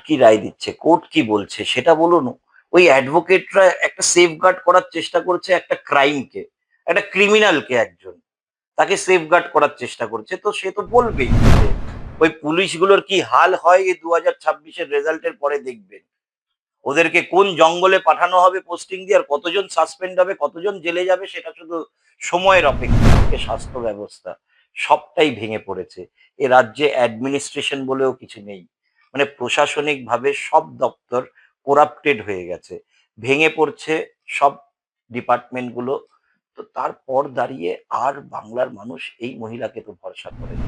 কি রায় দিচ্ছে, কোর্ট কি বলছে সেটা বলুন। ওই অ্যাডভোকেটরা একটা সেফগার্ড করার চেষ্টা করছে একটা ক্রাইমকে, একটা ক্রিমিনালকে, একজন তাকে সেফগার্ড করার চেষ্টা করছে। তো সে তো বলবেই যে ওই পুলিশগুলোর কি হাল হয় এই 2026-এর রেজাল্টের পরে দেখবেন। ওদেরকে কোন জঙ্গলে পাঠানো হবে পোস্টিং দিয়ে, আর কতজন সাসপেন্ড হবে, কতজন জেলে যাবে, সেটা শুধু সময়ের অপেক্ষা। এদিকে স্বাস্থ্য ব্যবস্থা সবটাই ভেঙে পড়েছে। এ রাজ্যে অ্যাডমিনিস্ট্রেশন বলেও কিছু নেই। মানে প্রশাসনিক ভাবে সব দপ্তর করাপ্টেড হয়ে গেছে, ভেঙে পড়ছে সব ডিপার্টমেন্ট গুলো। তো তারপর দাঁড়িয়ে আর বাংলার মানুষ এই মহিলাকে তো ভরসা করে না।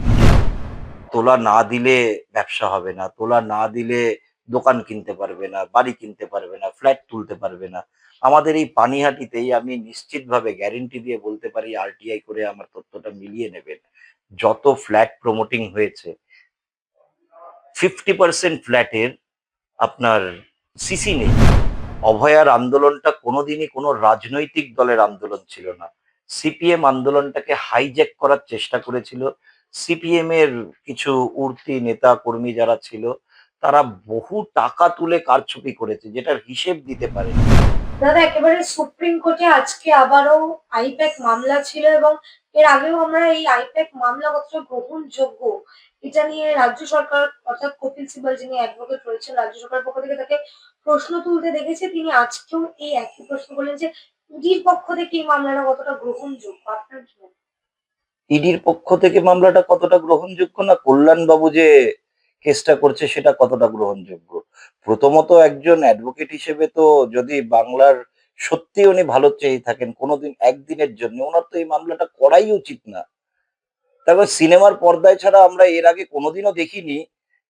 তোলা না দিলে ব্যবসা হবে না, তোলা না দিলে দোকান কিনতে পারবে না, বাড়ি কিনতে পারবে না, ফ্ল্যাট তুলতে পারবে না। আমাদের এই পানিহাটিতেই আমি নিশ্চিতভাবে গ্যারেন্টি দিয়ে বলতে পারি, আরটিআই করে আমার তথ্যটা মিলিয়ে নেবেন, যত ফ্ল্যাট প্রমোটিং হয়েছে 50% ফ্ল্যাটের আপনার সিসি নেই। অভয়ার আন্দোলনটা কোনোদিনই কোনো রাজনৈতিক দলের আন্দোলন ছিল না। সিপিএম আন্দোলনটাকে হাইজ্যাক করার চেষ্টা করেছিল। সিপিএম এর কিছু উঠতি নেতা কর্মী যারা ছিল, তারা বহু টাকা তুলে কারচুপি করেছে, যেটার হিসেব দিতে পারেনি। দাদা, একেবারে সুপ্রিম কোর্টে আজকে আবারও আইপ্যাক মামলা ছিল এবং এর আগেও আমরা এই আইপ্যাক মামলা কতটা গ্রহণযোগ্য এটা নিয়ে রাজ্য সরকার অর্থাৎ কপিল সিবাল যিনি অ্যাডভোকেট রয়েছেন রাজ্য সরকারের পক্ষ থেকে তাকে প্রশ্ন তুলতে দেখেছে। তিনি আজকেও এই একই প্রশ্ন বলেন যে ইডির পক্ষ থেকে এই মামলাটা কতটা গ্রহণযোগ্য। আপনার কি মনে হয়? ইডির পক্ষ থেকে মামলাটা কতটা গ্রহণযোগ্য না কল্যাণবাবু যে কেসটা করছে সেটা কতটা গ্রহণযোগ্য। প্রথমত একজন অ্যাডভোকেট হিসেবে তো, যদি বাংলার সত্যি উনি ভালো চেয়ে থাকেন কোনোদিন একদিনের জন্য, ওনার তো এই মামলাটা করাই উচিত না। তারপর সিনেমার পর্দায় ছাড়া আমরা এর আগে কোনোদিনও দেখিনি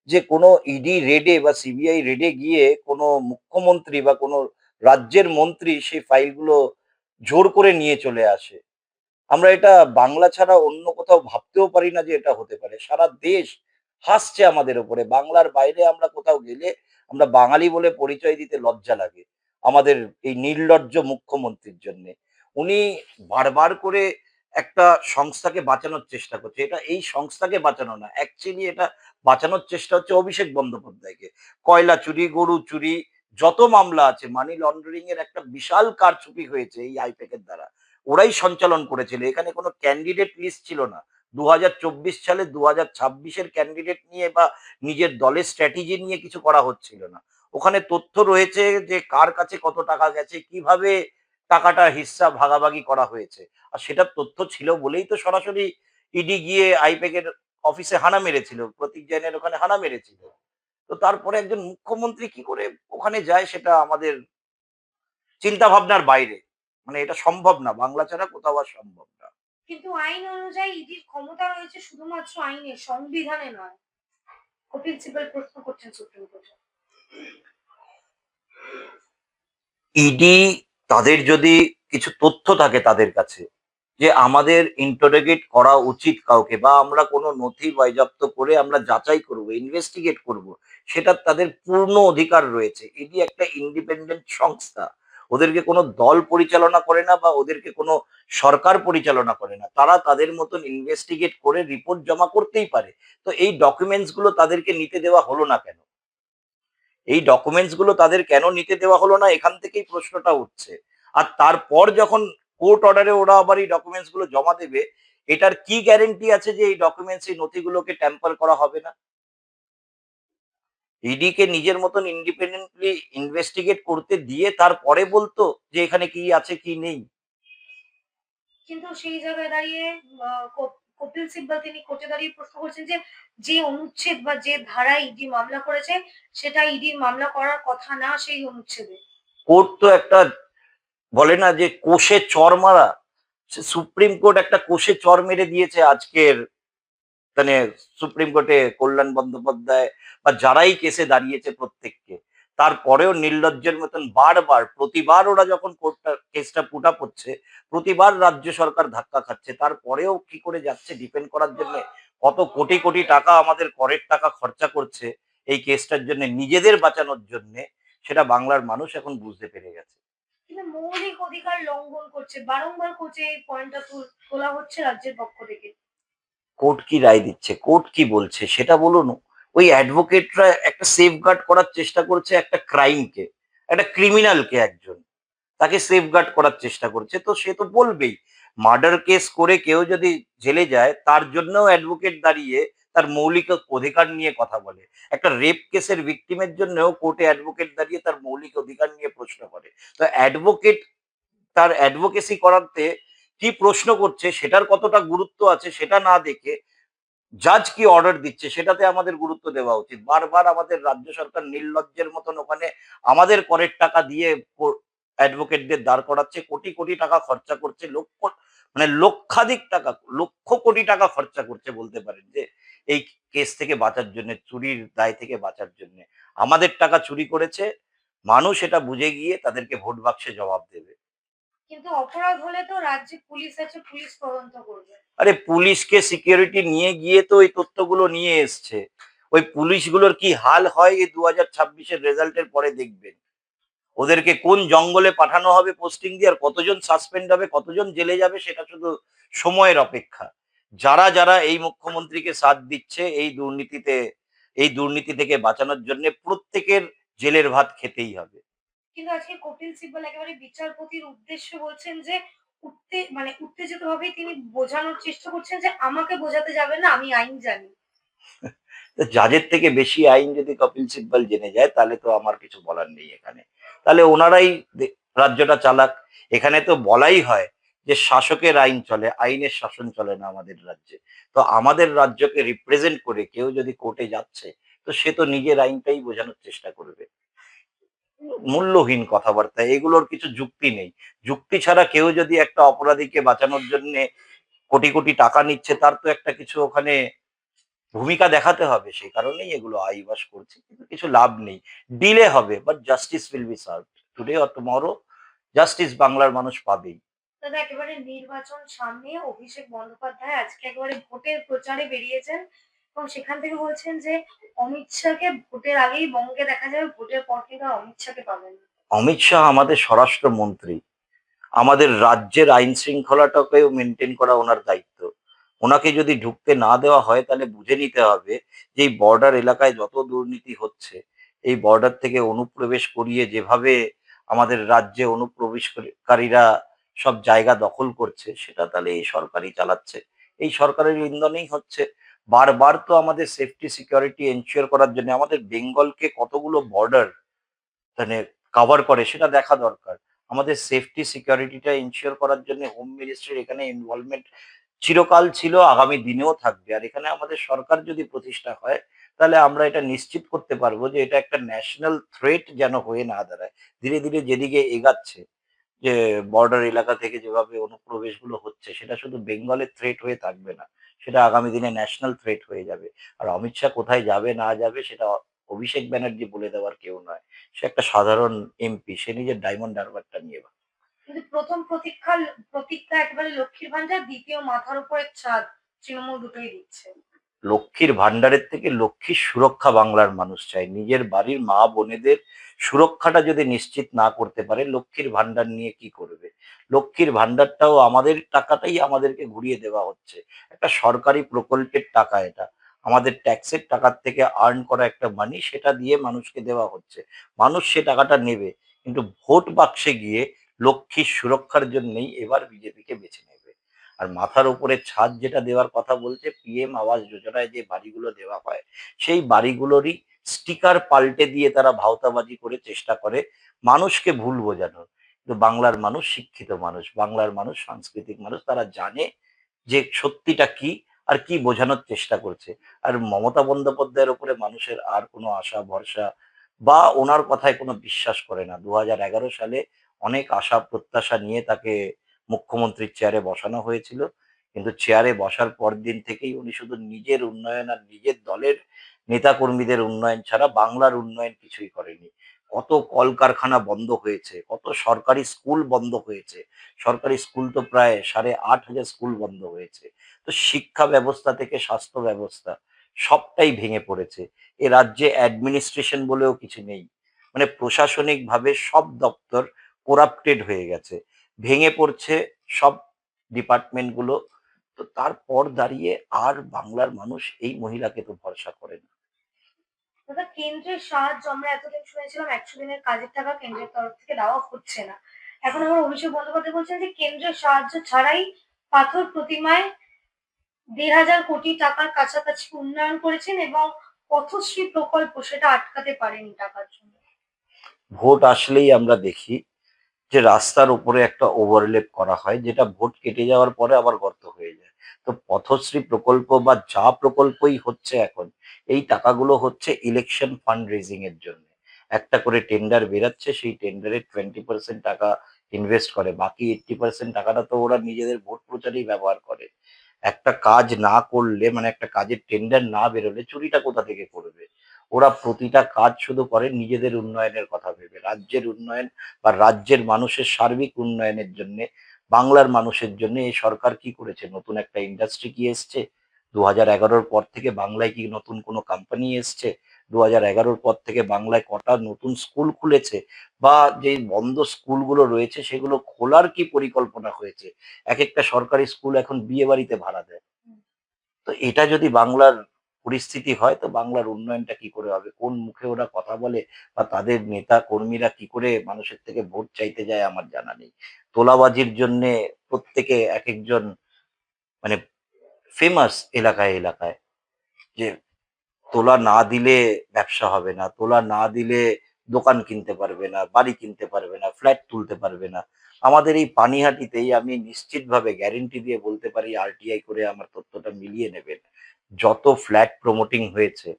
যে কোনো ইডি রেডে বা সিবিআই রেডে গিয়ে কোনো মুখ্যমন্ত্রী বা কোনো রাজ্যের মন্ত্রী সেই ফাইলগুলো জোর করে নিয়ে চলে আসে। আমরা এটা বাংলা ছাড়া অন্য কোথাও ভাবতেও পারি না যে এটা হতে পারে। সারা দেশ হাসছে আমাদের উপরে। বাংলার বাইরে আমরা কোথাও গেলে আমরা বাঙালি বলে পরিচয় দিতে লজ্জা লাগে। আমাদের এই নির্লজ্জ মুখ্যমন্ত্রীর জন্যে। উনি বারবার করে একটা সংস্থাকে বাঁচানোর চেষ্টা করছে। এটা এই সংস্থাকে বাঁচানো না। অ্যাকচুয়ালি এটা বাঁচানোর চেষ্টা হচ্ছে অভিষেক বন্দ্যোপাধ্যায়কে। কয়লা চুরি, গরু চুরি, যত মামলা আছে, মানি লন্ডারিং এর একটা বিশাল কারচুপি হয়েছে এই আইপ্যাক এর দ্বারা। ওরাই সঞ্চালন করেছিল। এখানে কোনো ক্যান্ডিডেট লিস্ট ছিল না। ২০২৪ সালে ২০২৬-এর ক্যান্ডিডেট নিয়ে বা নিজের দলের স্ট্র্যাটেজি নিয়ে কিছু করা হচ্ছিল না। ওখানে তথ্য রয়েছে যে কার কাছে কত টাকা গেছে, কিভাবে টাকাটা হিস্সা ভাগাভাগি করা হয়েছে। আর সেটার তথ্য ছিল বলেই তো সরাসরি ইডি গিয়ে আইপ্যাক এর অফিসে হানা মেরেছিল। প্রতীক জৈনের ওখানে হানা মেরেছিল। তো তারপরে একজন মুখ্যমন্ত্রী কি করে ওখানে যায় সেটা আমাদের চিন্তা ভাবনার বাইরে। মানে এটা সম্ভব না। বাংলা ছাড়া কোথাও আর সম্ভব না। কিন্তু আইন অনুযায়ী ইডির ক্ষমতা রয়েছে শুধুমাত্র আইনে, সংবিধানে নয়। কপিল সিবাল প্রশ্ন করছেন সুপ্রিম কোর্টে। ইডি, তাদের যদি কিছু তথ্য থাকে তাদের কাছে যে আমাদের ইন্টারোগেট করা উচিত কাউকে, বা আমরা কোনো নথি বাজেয়াপ্ত করে আমরা যাচাই করব, ইনভেস্টিগেট করব, সেটা তাদের পূর্ণ অধিকার রয়েছে। ইডি একটা ইন্ডিপেন্ডেন্ট সংস্থা। ওদেরকে কোনো দল পরিচালনা করে না বা ওদেরকে কোনো সরকার পরিচালনা করে না। তারা তাদের মতন ইনভেস্টিগেট করে রিপোর্ট জমা করতেই পারে। তো এই ডকুমেন্টস গুলো তাদেরকে নিতে দেওয়া হলো না কেন? এই ডকুমেন্টস গুলো তাদের কেন নিতে দেওয়া হলো না, এখান থেকেই প্রশ্নটা উঠছে। আর তারপর যখন কোর্ট অর্ডারে ওরা আবার এই ডকুমেন্টস গুলো জমা দেবে, এটার কি গ্যারেন্টি আছে যে এই ডকুমেন্টস, এই নথিগুলোকে ট্যাম্পার করা হবে না? ইডি কে নিজের মতন ইন্ডিপেন্ডেন্টলি ইনভেস্টিগেট করতে দিয়ে তারপরে বলতো যে এখানে কি আছে কি নেই। কিন্তু সেই জায়গায় দাঁড়িয়ে কপিল সিব্বল তিনি কোর্টে দাঁড়িয়ে প্রশ্ন করছেন যে যে অনুচ্ছেদ বা যে ধারায় ইডি মামলা করেছে সেটা ইডির মামলা করার কথা না সেই অনুচ্ছেদে। কোর্ট তো একটা, বলে না যে কোষে চড় মারা, সে সুপ্রিম কোর্ট একটা কোষে চড় মেরে দিয়েছে আজকের, মানে সুপ্রিম কোর্টে কল্যাণ বন্দ্যোপাধ্যায় বা যারাই কেসে দাঁড়িয়েছে প্রত্যেককে। তারপরেও নির্লজ্জের মতন বারবার প্রতিবার ওরা যখন কোর্টটা কেসটা পুট আপ হচ্ছে, প্রতিবার রাজ্য সরকার ধাক্কা খাচ্ছে। তারপরেও কি করে যাচ্ছে ডিপেন্ড করার জন্য, কত কোটি কোটি টাকা আমাদের করের টাকা খরচা করছে এই কেসটার জন্য, নিজেদের বাঁচানোর জন্য, সেটা বাংলার মানুষ এখন বুঝতে পেরে গেছে। কিন্তু মৌলিক অধিকার লঙ্ঘন করছে, বারংবার কোর্টে এই পয়েন্টটা তোলা হচ্ছে রাজ্যের পক্ষ থেকে। কোর্ট কি রায় দিচ্ছে, কোর্ট কি বলছে সেটা বলুন। ওই অ্যাডভোকেটরা একটা সেফগার্ড করার চেষ্টা করছে একটা ক্রাইমকে, একটা ক্রিমিনালকে একজন। তাকে সেফগার্ড করার চেষ্টা করছে। তো সে তো বলবেই। মার্ডার কেস করে কেউ যদি জেলে যায় তার জন্যও অ্যাডভোকেট দাঁড়িয়ে তার মৌলিক অধিকার নিয়ে কথা বলে। একটা রেপ কেসের ভিকটিমের জন্যও কোর্টে অ্যাডভোকেট দাঁড়িয়ে তার মৌলিক অধিকার নিয়ে প্রশ্ন করে। তো অ্যাডভোকেট তার অ্যাডভোকেসি করাতে কি প্রশ্ন করছে সেটার কতটা গুরুত্ব আছে সেটা না দেখে জাজ কি অর্ডার দিচ্ছে সেটাতে আমাদের গুরুত্ব দেওয়া উচিত। বারবার আমাদের রাজ্য সরকার নির্লজ্জের মতন ওখানে আমাদের করের টাকা দিয়ে অ্যাডভোকেটদের দাঁড় করাচ্ছে, কোটি কোটি টাকা খরচা করছে, লক্ষ মানে লক্ষাধিক টাকা, লক্ষ কোটি টাকা খরচা করছে বলতে পারেন যে এই কেস থেকে বাঁচার জন্য, চুরির দায় থেকে বাঁচার জন্য। আমাদের টাকা চুরি করেছে, মানুষ এটা বুঝে গিয়ে তাদেরকে ভোট বাক্সে জবাব দেবে। কিন্তু অপরাধ হলে তো রাজ্যে পুলিশ আছে, পুলিশ তদন্ত করবে। আরে পুলিশকে সিকিউরিটি নিয়ে গিয়ে তো ওই তথ্যগুলো নিয়ে এসছে। ওই পুলিশগুলোর কি হাল হয় এই 2026-এর রেজাল্টের পরে দেখবেন। ওদেরকে কোন জঙ্গলে পাঠানো হবে পোস্টিং দিয়ে আর কতজন সাসপেন্ড হবে, কতজন জেলে যাবে সেটা শুধু সময়ের অপেক্ষা। যারা যারা এই মুখ্যমন্ত্রীকে সাথ দিচ্ছে এই দুর্নীতি থেকে বাঁচানোর জন্য প্রত্যেকের জেলের ভাত খেতেই হবে। কিন্তু আজকে কপিল সিব্বল একেবারে বিচারপতির উদ্দেশ্যে বলছেন যে উত্তেজিত ভাবেই তিনি বোঝানোর চেষ্টা করছেন যে আমাকে বোঝাতে যাবেন না, আমি আইন জানি। তো জাজের থেকে বেশি আইন যদি কপিল সিব্বল জেনে যায় তাহলে তো আমার কিছু বলার নেই এখানে। তাহলে ওনারাই রাজ্যটা চালাক। এখানে তো বলাই হয় যে শাসকের আইন চলে, আইনের শাসন চলে না আমাদের রাজ্যে। তো আমাদের রাজ্যকে রিপ্রেজেন্ট করে কেউ যদি কোর্টে যাচ্ছে তো সে তো নিজের আইনটাই বোঝানোর চেষ্টা করবে। মূল্যহীন কথাবার্তা, এগুলোর কিছু যুক্তি নেই। যুক্তি ছাড়া কেউ যদি একটা অপরাধীকে বাঁচানোর জন্য কোটি কোটি টাকা নিচ্ছে তার তো একটা কিছু ওখানে ভূমিকা দেখাতে হবে। সেই কারণেই এগুলো আইবাস করছে, কিন্তু কিছু লাভ নেই। ডিলে হবে but justice will be served today or tomorrow. Justice বাংলার মানুষ পাবেই। দাদা, একেবারে নির্বাচন সামনে, অভিষেক বন্দ্যোপাধ্যায় আজকে একেবারে ভোটের প্রচারে বেরিয়েছেন এবং সেখান থেকে বলছেন যে অমিত শাহকে ভোটের আগেই বঙ্গে দেখা যাবে, ভোটের পর কিন্তু আর অমিত শাহকে পাবেন না। অমিত শাহ আমাদের স্বরাষ্ট্রমন্ত্রী। আমাদের রাজ্যের আইন শৃঙ্খলাটাকেও মেনটেন করা ওনার দায়িত্ব। ওনাকে যদি ঢুকতে না দেওয়া হয় তাহলে বুঝে নিতে হবে যে এই বর্ডার এলাকায় যত দুর্নীতি হচ্ছে, এই বর্ডার থেকে অনুপ্রবেশ করিয়ে যেভাবে আমাদের রাজ্যে অনুপ্রবেশকারীরা সব জায়গা দখল করছে সেটা তাহলে এই সরকারই চালাচ্ছে। এই সরকারের ইন্ধনেই হচ্ছে। বারবার তো আমাদের সেফটি সিকিউরিটি এনশিওর করার জন্য আমাদের বেঙ্গলকে কতগুলো বর্ডার মানে কভার করে সেটা দেখা দরকার। আমাদের সেফটি সিকিউরিটিটা এনশিওর করার জন্য হোম মিনিস্ট্রির এখানে ইনভলভমেন্ট চিরকাল ছিল, আগামী দিনেও থাকবে। আর এখানে আমাদের সরকার যদি প্রতিষ্ঠা হয় তাহলে আমরা এটা নিশ্চিত করতে পারবো যে এটা একটা ন্যাশনাল থ্রেট যেন হয়ে না দাঁড়ায়। ধীরে ধীরে যেদিকে এগাচ্ছে, যে বর্ডার এলাকা থেকে যেভাবে অনুপ্রবেশগুলো হচ্ছে সেটা শুধু বেঙ্গলের থ্রেট হয়ে থাকবে না, সেটা আগামী দিনে ন্যাশনাল থ্রেট হয়ে যাবে। আর অমিত শাহ কোথায় যাবে না যাবে সেটা অভিষেক ব্যানার্জি বলে দেওয়ার কেউ নয়। সে একটা সাধারণ এমপি, সে নিজের ডায়মন্ড হারবারটা নিয়ে কিন্তু প্রথম প্রতীক্ষা একেবারে লক্ষ্মীর ভান্ডার, দ্বিতীয় মাথার উপরে ছাদ, তৃণমূল দুটোই দিচ্ছে। লক্ষ্মীর ভান্ডারের থেকে লক্ষ্মীর সুরক্ষা বাংলার মানুষ চায়। নিজের বাড়ির মা বোনেদের সুরক্ষাটা যদি নিশ্চিত না করতে পারে লক্ষ্মীর ভান্ডার নিয়ে কি করবে? লক্ষ্মীর ভান্ডারটাও আমাদের টাকাটাই আমাদেরকে ঘুরিয়ে দেওয়া হচ্ছে। একটা সরকারি প্রকল্পের টাকা এটা। আমাদের ট্যাক্সের টাকার থেকে আর্ন করা একটা মানি, সেটা দিয়ে মানুষকে দেওয়া হচ্ছে। মানুষ সে টাকাটা নেবে, কিন্তু ভোট বাক্সে গিয়ে লক্ষ্মীর সুরক্ষার জন্যই এবার বিজেপিকে বেছে নেবে। আর মাথার উপরে ছাদ যেটা দেওয়ার কথা বলছে, পিএম আবাস যোজনায় যে বাড়িগুলো দেওয়া হয় সেই বাড়িগুলোরই স্টিকার পাল্টে দিয়ে তারা ভাওতাবাজি করে চেষ্টা করে মানুষকে ভুল বোঝানোর। কিন্তু বাংলার মানুষ শিক্ষিত মানুষ, বাংলার মানুষ সাংস্কৃতিক মানুষ, তারা জানে যে সত্যিটা কি আর কি বোঝানোর চেষ্টা করছে। আর মমতা বন্দ্যোপাধ্যায়ের উপরে মানুষের আর কোনো আশা ভরসা বা ওনার কথায় কোনো বিশ্বাস করে না। 2011 সালে অনেক আশা প্রত্যাশা নিয়ে তাকে মুখ্যমন্ত্রীর চেয়ারে বসানো হয়েছিল, কিন্তু চেয়ারে বসার পর দিন থেকেই উনি শুধু নিজের উন্নয়ন আর নিজের দলের নেতাকর্মীদের উন্নয়ন ছাড়া বাংলার উন্নয়ন কিছুই করেনি। কত কলকারখানা বন্ধ হয়েছে, কত সরকারি স্কুল বন্ধ হয়েছে। সরকারি স্কুল তো প্রায় 8,500 স্কুল বন্ধ হয়েছে। তো শিক্ষা ব্যবস্থা থেকে স্বাস্থ্য ব্যবস্থা সবটাই ভেঙে পড়েছে। এ রাজ্যে অ্যাডমিনিস্ট্রেশন বলেও কিছু নেই। মানে প্রশাসনিক ভাবে সব দপ্তর করাপ্টেড হয়ে গেছে, ভেঙে পড়ছে সব ডিপার্টমেন্ট গুলো। তো তারপর দাঁড়িয়ে আর বাংলার মানুষ এই মহিলাকে তো ভরসা করে না। দাদা, কেন্দ্রের সাহায্য আমরা এতদিন শুনেছিলাম ১০০ দিনের কাজের টাকা কেন্দ্রের তরফ থেকে দেওয়া হচ্ছে না। এখন আবার অভিষেক বন্দ্যোপাধ্যায় বলছেন যে কেন্দ্রের সাহায্য ছাড়াই পাথর প্রতিমায় ১,৫০০ কোটি টাকার কাছাকাছি উন্নয়ন করেছেন এবং পথশ্রী প্রকল্প সেটা আটকাতে পারেনি টাকার জন্য। ভোট আসলেই আমরা দেখি যে রাস্তার উপরে একটা ওভারলেপ করা হয় যেটা ভোট কেটে যাওয়ার পরে আবার গর্ত হয়ে যায়। তো পথশ্রী প্রকল্প বা যা প্রকল্পই হচ্ছে এখন, এই টাকাগুলো হচ্ছে ইলেকশন ফান্ড রেজিং এর জন্য। একটা করে টেন্ডার বেরাচ্ছে, সেই টেন্ডারে 20% টাকা ইনভেস্ট করে, বাকি 80% টাকাটা তো ওরা নিজেদের ভোট প্রচারেই ব্যবহার করে। একটা কাজ না করলে, মানে একটা কাজের টেন্ডার না বেরোলে চুরিটা কোথা থেকে করবে? ওরা প্রতিটা কাজ শুধু করে নিজেদের উন্নয়নের কথা ভেবে, রাজ্যের উন্নয়ন বা রাজ্যের মানুষের সার্বিক উন্নয়নের জন্যে, বাংলার মানুষের জন্য এই সরকার কি করেছে? নতুন একটা ইন্ডাস্ট্রি কি এসছে? 2011-র পর থেকে বাংলায় কি নতুন কোনো কোম্পানি এসছে? 2011-র পর থেকে বাংলায় কটা নতুন স্কুল খুলেছে? বা যে বন্ধ স্কুলগুলো রয়েছে সেগুলো খোলার কি পরিকল্পনা হয়েছে? এক একটা সরকারি স্কুল এখন বিয়ে বাড়িতে ভাড়া দেয়। তো এটা যদি বাংলার পরিস্থিতি হয়, তো বাংলার উন্নয়নটা কি করে হবে? কোন মুখে ওরা কথা বলে বা তাদের নেতা কর্মীরা কি করে মানুষের থেকে ভোট চাইতে যায় আমার জানা নেই। তোলাবাজির জন্যে প্রত্যেকে এক একজন, মানে ফেমাস এলাকায় এলাকায়, যে তোলা না দিলে ব্যবসা হবে না, তোলা না দিলে দোকান কিনতে পারবে না, বাড়ি কিনতে পারবে না, ফ্ল্যাট তুলতে পারবে না। আমাদের এই পানিহাটিতেই আমি নিশ্চিতভাবে গ্যারেন্টি দিয়ে বলতে পারি, আরটিআই করে আমার তথ্যটা মিলিয়ে নেবেন, যত ফ্ল্যাট প্রমোটিং হয়েছে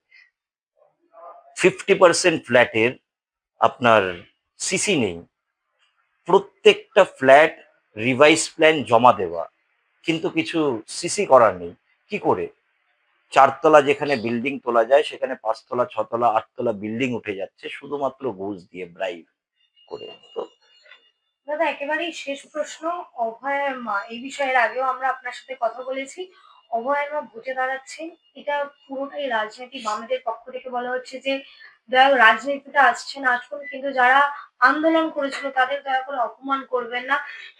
50% ফ্ল্যাটের আপনার সিসি নেই। প্রত্যেকটা ফ্ল্যাট রিভাইজ প্ল্যান জমা দেওয়া, কিন্তু কিছু সিসি করার নেই। কি করে? 4 তলা যেখানে বিল্ডিং তোলা যায় সেখানে 5 তলা, 6 তলা, 8 তলা বিল্ডিং উঠে যাচ্ছে শুধুমাত্র ঘুষ দিয়ে, ব্রাইব করে। তো দাদা, একেবারেই শেষ প্রশ্ন। অভয়ার মা, এই বিষয়ে এর আগেও আমরা আপনার সাথে কথা বলেছি। অভয়ার মা ভোটে দাঁড়াচ্ছেন, এটা পুরোটাই রাজনীতি। বামেদের পক্ষ থেকে বলা হচ্ছে যে দয়া রাজনীতিতে আসছেন আসুন, কিন্তু যারা আন্দোলন করেছিল তাদের দয়া করে অপমান করবেন না।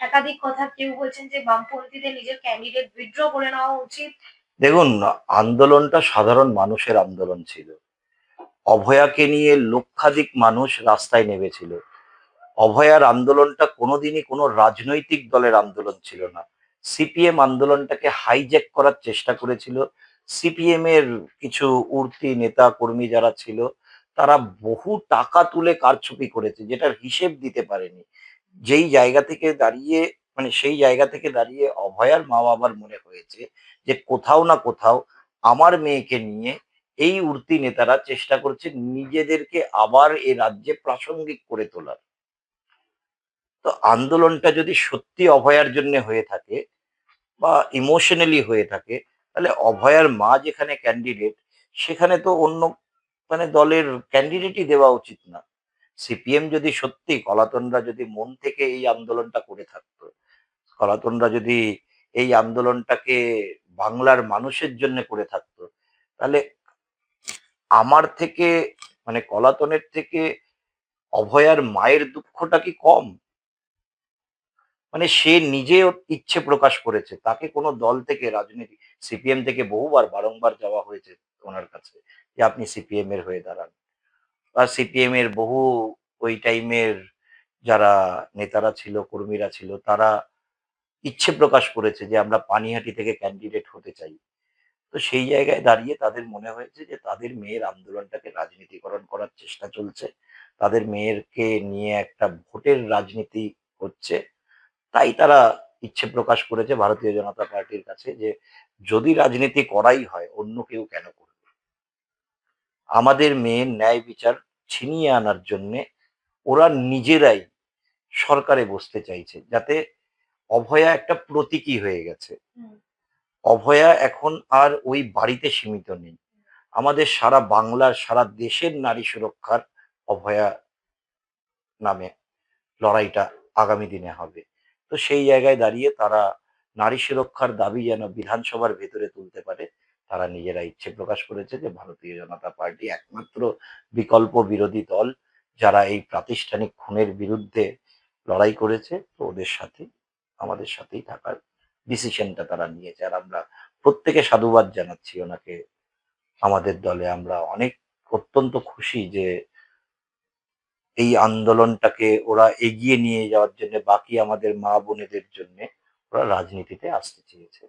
একাধিক কথা, কেউ বলছেন যে বামপন্থীদের নিজের ক্যান্ডিডেট উইথড্র করে নেওয়া উচিত। দেখুন, আন্দোলনটা সাধারণ মানুষের আন্দোলন ছিল। অভয়াকে নিয়ে লক্ষাধিক মানুষ রাস্তায় নেমেছিল। অভয়ার আন্দোলনটা কোনোদিনই কোনো রাজনৈতিক দলের আন্দোলন ছিল না। সিপিএম আন্দোলনটাকে হাইজ্যাক করার চেষ্টা করেছিল। সিপিএম এর কিছু উঠতি নেতা কর্মী যারা ছিল, তারা বহু টাকা তুলে কারচুপি করেছে যেটার হিসেব দিতে পারেনি। যেই জায়গা থেকে দাঁড়িয়ে, মানে সেই জায়গা থেকে দাঁড়িয়ে অভয়ার মা বাবার মনে হয়েছে যে কোথাও না কোথাও আমার মেয়েকে নিয়ে এই উঠতি নেতারা চেষ্টা করছে নিজেদেরকে আবার এ রাজ্যে প্রাসঙ্গিক করে তোলার। তো আন্দোলনটা যদি সত্যি অভয়ার জন্য হয়ে থাকে বা ইমোশনালি হয়ে থাকে, তাহলে অভয়ার মা যেখানে ক্যান্ডিডেট, সেখানে তো অন্য, মানে দলের ক্যান্ডিডেটই দেওয়া উচিত না। সিপিএম যদি সত্যি, কলাতনরা যদি মন থেকে এই আন্দোলনটা করে থাকতো, কলাতনরা যদি এই আন্দোলনটাকে বাংলার মানুষের জন্য করে থাকতো, তাহলে আমার থেকে, মানে কলাতনের থেকে অভয়ার মায়ের দুঃখটা কি কম? মানে সে নিজে ইচ্ছে প্রকাশ করেছে, তাকে কোনো দল থেকে, রাজনীতি, সিপিএম থেকে বহুবার বারংবার যাওয়া হয়েছে ওনার কাছে যে আপনি সিপিএম এর হয়ে দাঁড়ান, বা সিপিএম এর বহু ওই টাইমের যারা নেতারা ছিল, কর্মীরা ছিল, তারা ইচ্ছে প্রকাশ করেছে যে আমরা পানিহাটি থেকে ক্যান্ডিডেট হতে চাই। তো সেই জায়গায় দাঁড়িয়ে তাদের মনে হয়েছে যে তাদের মেয়ের আন্দোলনটাকে রাজনীতিকরণ করার চেষ্টা চলছে, তাদের মেয়েরকে নিয়ে একটা ভোটের রাজনীতি হচ্ছে। তাই তারা ইচ্ছে প্রকাশ করেছে ভারতীয় জনতা পার্টির কাছে যে যদি রাজনীতি করাই হয়, অন্য কেউ কেন করবে? আমাদের মেয়ের ন্যায় বিচার ছিনিয়ে আনার জন্য ওরা নিজেরাই সরকারে বসতে চাইছে, যাতে অভয়া একটা প্রতীকী হয়ে গেছে। হুম। অভয়া এখন আর ওই বাড়িতে সীমিত নেই। আমাদের সারা বাংলার, সারা দেশের নারী সুরক্ষার অভয়া নামে লড়াইটা আগামী দিনে হবে। তো সেই জায়গায় দাঁড়িয়ে তারা নারী সুরক্ষার দাবি যেন বিধানসভার ভেতরে তুলতে পারে, তারা নিজেরা ইচ্ছে প্রকাশ করেছে যে ভারতীয় জনতা পার্টি একমাত্র বিকল্প বিরোধী দল যারা এই প্রাতিষ্ঠানিক খুনের বিরুদ্ধে লড়াই করেছে। তো ওদের সাথে, আমাদের সাথেই থাকার ডিসিশনটা তারা নিয়েছে। আর আমরা প্রত্যেকে সাধুবাদ জানাচ্ছি ওনাকে। আমাদের দলে আমরা অনেক অত্যন্ত খুশি যে এই আন্দোলনটাকে ওরা এগিয়ে নিয়ে যাওয়ার জন্য বাকি আমাদের মা বোনেদের জন্য ওরা রাজনীতিতে আসতে চেয়েছে।